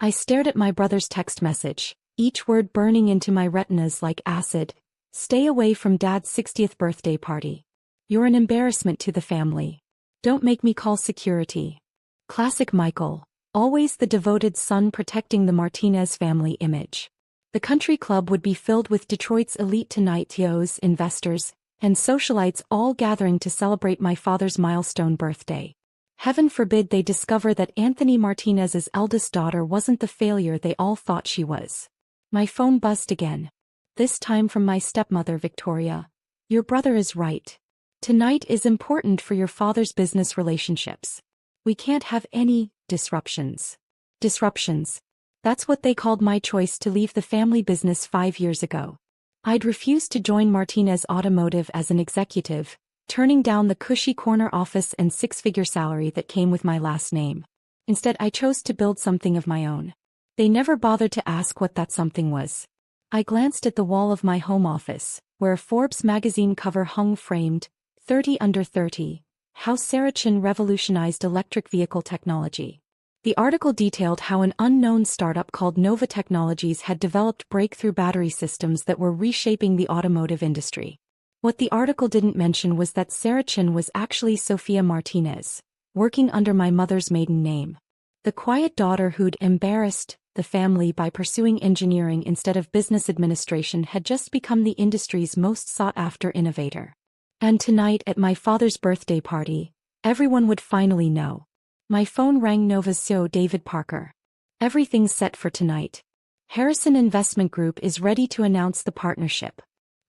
I stared at my brother's text message, each word burning into my retinas like acid. Stay away from Dad's 60th birthday party. You're an embarrassment to the family. Don't make me call security. Classic Michael, always the devoted son protecting the Martinez family image. The country club would be filled with Detroit's elite tonightios, investors, and socialites all gathering to celebrate my father's milestone birthday. Heaven forbid they discover that Anthony Martinez's eldest daughter wasn't the failure they all thought she was. My phone buzzed again. This time from my stepmother Victoria. Your brother is right. Tonight is important for your father's business relationships. We can't have any disruptions. Disruptions. That's what they called my choice to leave the family business 5 years ago. I'd refused to join Martinez Automotive as an executive, turning down the cushy corner office and six-figure salary that came with my last name. Instead, I chose to build something of my own. They never bothered to ask what that something was. I glanced at the wall of my home office, where a Forbes magazine cover hung framed, 30 Under 30, How Saracen Revolutionized Electric Vehicle Technology. The article detailed how an unknown startup called Nova Technologies had developed breakthrough battery systems that were reshaping the automotive industry. What the article didn't mention was that Saracen was actually Sofia Martinez, working under my mother's maiden name. The quiet daughter who'd embarrassed the family by pursuing engineering instead of business administration had just become the industry's most sought-after innovator. And tonight at my father's birthday party, everyone would finally know. My phone rang. Nova's CEO David Parker. Everything's set for tonight. Harrison Investment Group is ready to announce the partnership.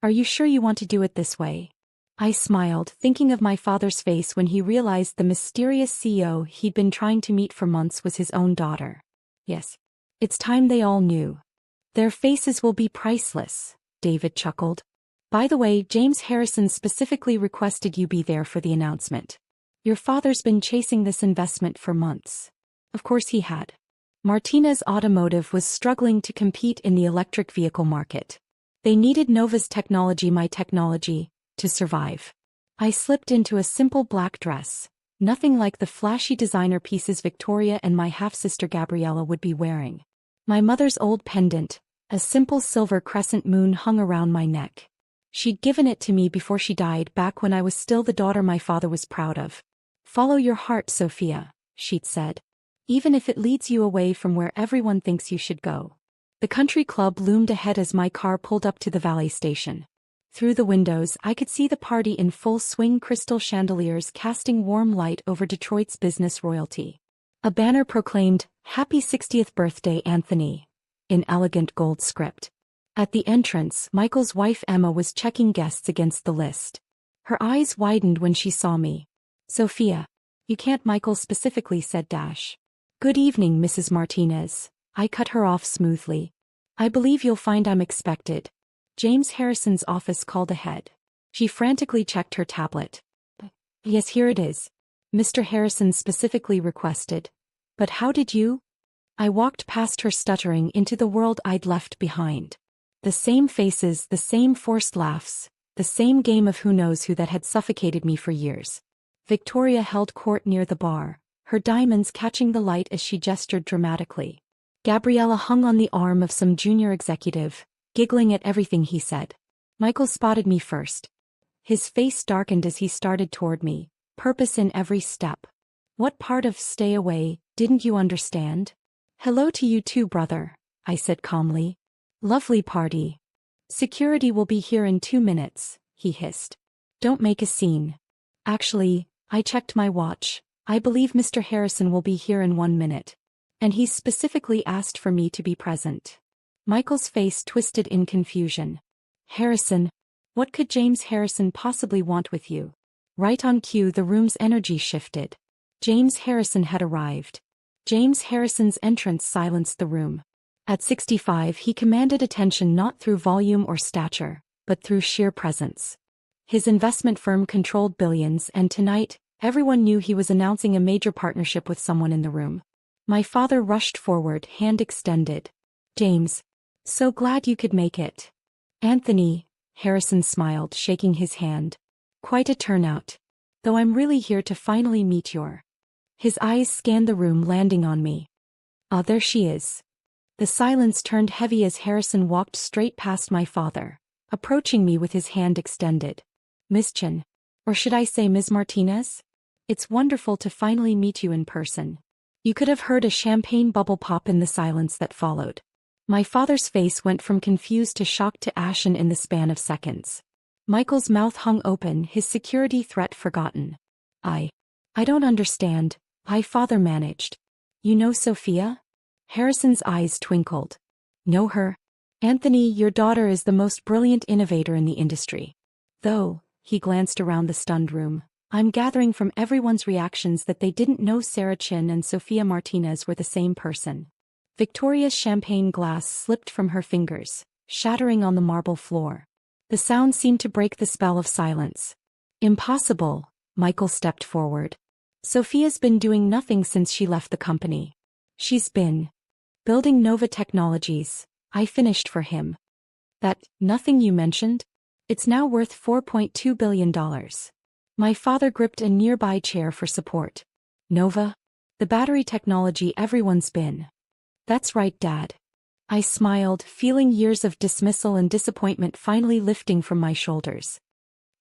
Are you sure you want to do it this way? I smiled, thinking of my father's face when he realized the mysterious CEO he'd been trying to meet for months was his own daughter. Yes. It's time they all knew. Their faces will be priceless, David chuckled. By the way, James Harrison specifically requested you be there for the announcement. Your father's been chasing this investment for months. Of course he had. Martinez Automotive was struggling to compete in the electric vehicle market. They needed Nova's technology, my technology, to survive. I slipped into a simple black dress, nothing like the flashy designer pieces Victoria and my half-sister Gabriella would be wearing. My mother's old pendant, a simple silver crescent moon, hung around my neck. She'd given it to me before she died, back when I was still the daughter my father was proud of. Follow your heart, Sophia, she'd said. Even if it leads you away from where everyone thinks you should go. The country club loomed ahead as my car pulled up to the valet station. Through the windows, I could see the party in full swing, crystal chandeliers casting warm light over Detroit's business royalty. A banner proclaimed, "Happy 60th birthday, Anthony," in elegant gold script. At the entrance, Michael's wife Emma was checking guests against the list. Her eyes widened when she saw me. "Sophia. You can't," Michael specifically said. "Good evening, Mrs. Martinez." I cut her off smoothly. "I believe you'll find I'm expected." James Harrison's office called ahead. She frantically checked her tablet. "Yes, here it is. Mr. Harrison specifically requested. But how did you?" I walked past her stuttering into the world I'd left behind. The same faces, the same forced laughs, the same game of who knows who that had suffocated me for years. Victoria held court near the bar, her diamonds catching the light as she gestured dramatically. Gabriella hung on the arm of some junior executive, giggling at everything he said. Michael spotted me first. His face darkened as he started toward me, purpose in every step. "What part of stay away didn't you understand?" "Hello to you too, brother," I said calmly. "Lovely party." "Security will be here in 2 minutes, he hissed. "Don't make a scene." "Actually, I checked my watch. I believe Mr. Harrison will be here in 1 minute. And he's specifically asked for me to be present." Michael's face twisted in confusion. "Harrison? What could James Harrison possibly want with you?" Right on cue, the room's energy shifted. James Harrison had arrived. James Harrison's entrance silenced the room. At 65, he commanded attention not through volume or stature, but through sheer presence. His investment firm controlled billions, and tonight, everyone knew he was announcing a major partnership with someone in the room. My father rushed forward, hand extended. "James. So glad you could make it." "Anthony," Harrison smiled, shaking his hand. "Quite a turnout. Though I'm really here to finally meet your..." His eyes scanned the room, landing on me. Ah, there she is. The silence turned heavy as Harrison walked straight past my father, approaching me with his hand extended. Miss Chen. Or should I say Ms. Martinez? It's wonderful to finally meet you in person. You could have heard a champagne bubble pop in the silence that followed. My father's face went from confused to shocked to ashen in the span of seconds. Michael's mouth hung open, his security threat forgotten. I don't understand. My father managed. You know Sophia? Harrison's eyes twinkled. Know her? Anthony, your daughter is the most brilliant innovator in the industry. Though, he glanced around the stunned room, I'm gathering from everyone's reactions that they didn't know Sarah Chin and Sophia Martinez were the same person. Victoria's champagne glass slipped from her fingers, shattering on the marble floor. The sound seemed to break the spell of silence. Impossible, Michael stepped forward. Sophia's been doing nothing since she left the company. She's been building Nova Technologies. I finished for him. That nothing you mentioned? It's now worth $4.2 billion. My father gripped a nearby chair for support. Nova? The battery technology everyone's been. That's right, Dad. I smiled, feeling years of dismissal and disappointment finally lifting from my shoulders.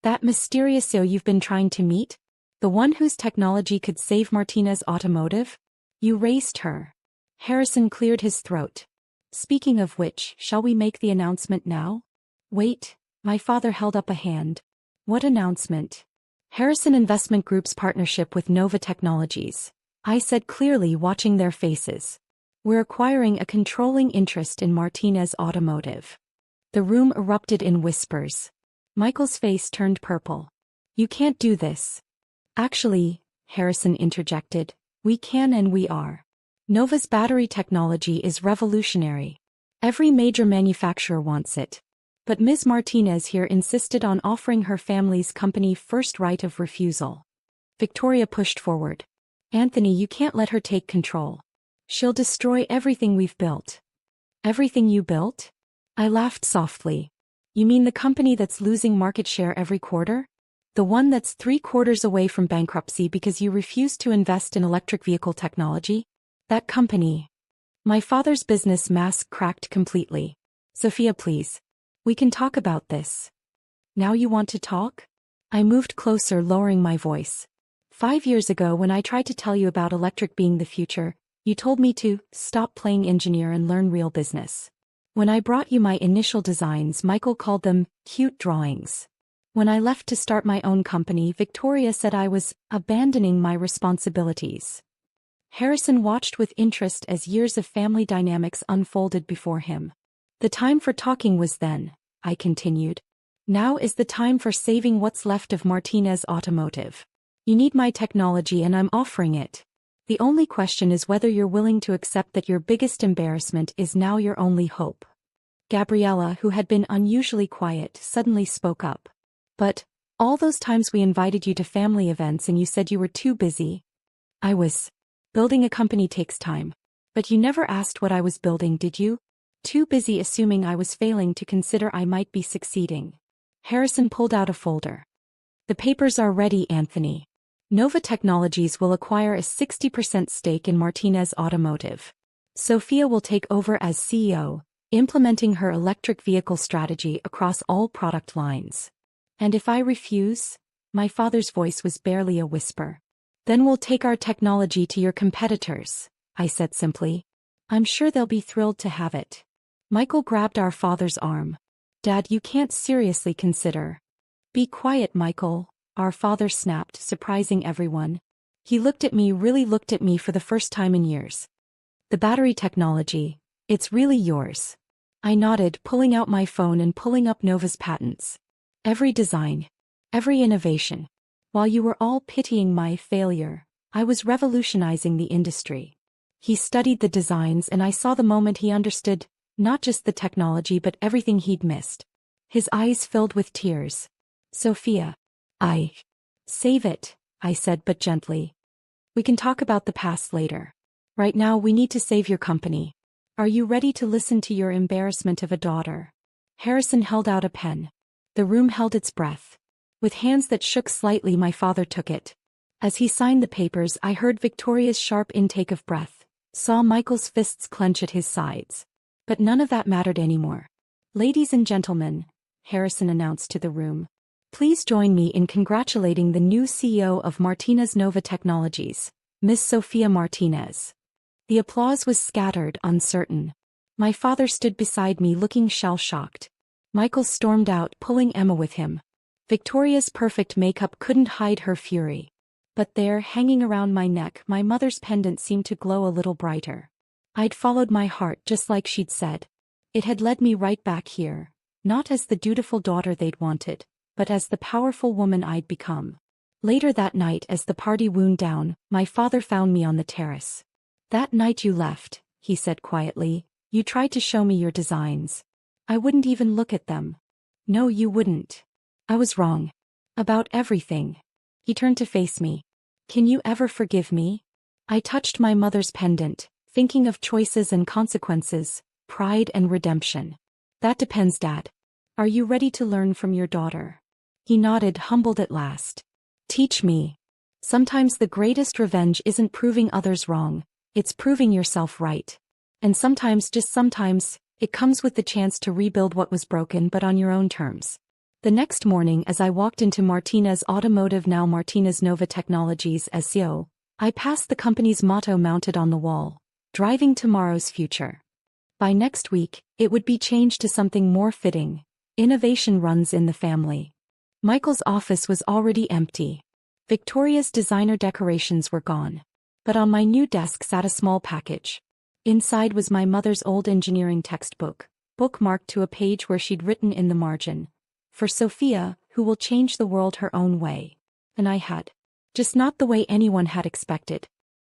That mysterious CEO you've been trying to meet? The one whose technology could save Martinez Automotive? You raced her. Harrison cleared his throat. Speaking of which, shall we make the announcement now? Wait, my father held up a hand. What announcement? Harrison Investment Group's partnership with Nova Technologies. I said clearly, watching their faces. We're acquiring a controlling interest in Martinez Automotive. The room erupted in whispers. Michael's face turned purple. You can't do this. Actually, Harrison interjected, we can and we are. Nova's battery technology is revolutionary. Every major manufacturer wants it. But Ms. Martinez here insisted on offering her family's company first right of refusal. Victoria pushed forward. Anthony, you can't let her take control. She'll destroy everything we've built. Everything you built? I laughed softly. You mean the company that's losing market share every quarter? The one that's 3/4 away from bankruptcy because you refuse to invest in electric vehicle technology? That company. My father's business mask cracked completely. Sophia, please. We can talk about this. Now you want to talk? I moved closer, lowering my voice. 5 years ago, when I tried to tell you about electric being the future, you told me to stop playing engineer and learn real business. When I brought you my initial designs, Michael called them cute drawings. When I left to start my own company, Victoria said I was abandoning my responsibilities. Harrison watched with interest as years of family dynamics unfolded before him. The time for talking was then, I continued. Now is the time for saving what's left of Martinez Automotive. You need my technology and I'm offering it. The only question is whether you're willing to accept that your biggest embarrassment is now your only hope. Gabriella, who had been unusually quiet, suddenly spoke up. But, all those times we invited you to family events and you said you were too busy. I was. Building a company takes time. But you never asked what I was building, did you? Too busy assuming I was failing to consider I might be succeeding. Harrison pulled out a folder. The papers are ready, Anthony. Nova Technologies will acquire a 60% stake in Martinez Automotive. Sophia will take over as CEO, implementing her electric vehicle strategy across all product lines. And if I refuse? My father's voice was barely a whisper. Then we'll take our technology to your competitors, I said simply. I'm sure they'll be thrilled to have it. Michael grabbed our father's arm. Dad, you can't seriously consider. Be quiet, Michael, our father snapped, surprising everyone. He really looked at me for the first time in years. The battery technology, it's really yours. I nodded, pulling out my phone and pulling up Nova's patents. Every design, every innovation. While you were all pitying my failure, I was revolutionizing the industry. He studied the designs and I saw the moment he understood, not just the technology but everything he'd missed. His eyes filled with tears. Sophia. Save it, I said but gently. We can talk about the past later. Right now we need to save your company. Are you ready to listen to your embarrassment of a daughter? Harrison held out a pen. The room held its breath. With hands that shook slightly, my father took it. As he signed the papers, I heard Victoria's sharp intake of breath. Saw Michael's fists clench at his sides. But none of that mattered anymore. Ladies and gentlemen, Harrison announced to the room. Please join me in congratulating the new CEO of Martinez Nova Technologies, Miss Sophia Martinez. The applause was scattered, uncertain. My father stood beside me looking shell-shocked. Michael stormed out, pulling Emma with him. Victoria's perfect makeup couldn't hide her fury. But there, hanging around my neck, my mother's pendant seemed to glow a little brighter. I'd followed my heart just like she'd said. It had led me right back here, not as the dutiful daughter they'd wanted, but as the powerful woman I'd become. Later that night, as the party wound down, my father found me on the terrace. That night you left, he said quietly, you tried to show me your designs. I wouldn't even look at them. No, you wouldn't. I was wrong. About everything. He turned to face me. Can you ever forgive me? I touched my mother's pendant, thinking of choices and consequences, pride and redemption. That depends, Dad. Are you ready to learn from your daughter? He nodded, humbled at last. Teach me. Sometimes the greatest revenge isn't proving others wrong, it's proving yourself right. And sometimes, just sometimes, it comes with the chance to rebuild what was broken but on your own terms. The next morning, as I walked into Martinez Automotive, now Martinez Nova Technologies as CEO, I passed the company's motto mounted on the wall, driving tomorrow's future. By next week, it would be changed to something more fitting. Innovation runs in the family. Michael's office was already empty. Victoria's designer decorations were gone. But on my new desk sat a small package. Inside was my mother's old engineering textbook, bookmarked to a page where she'd written in the margin, "For Sophia, who will change the world her own way." And I had. Just not the way anyone had expected.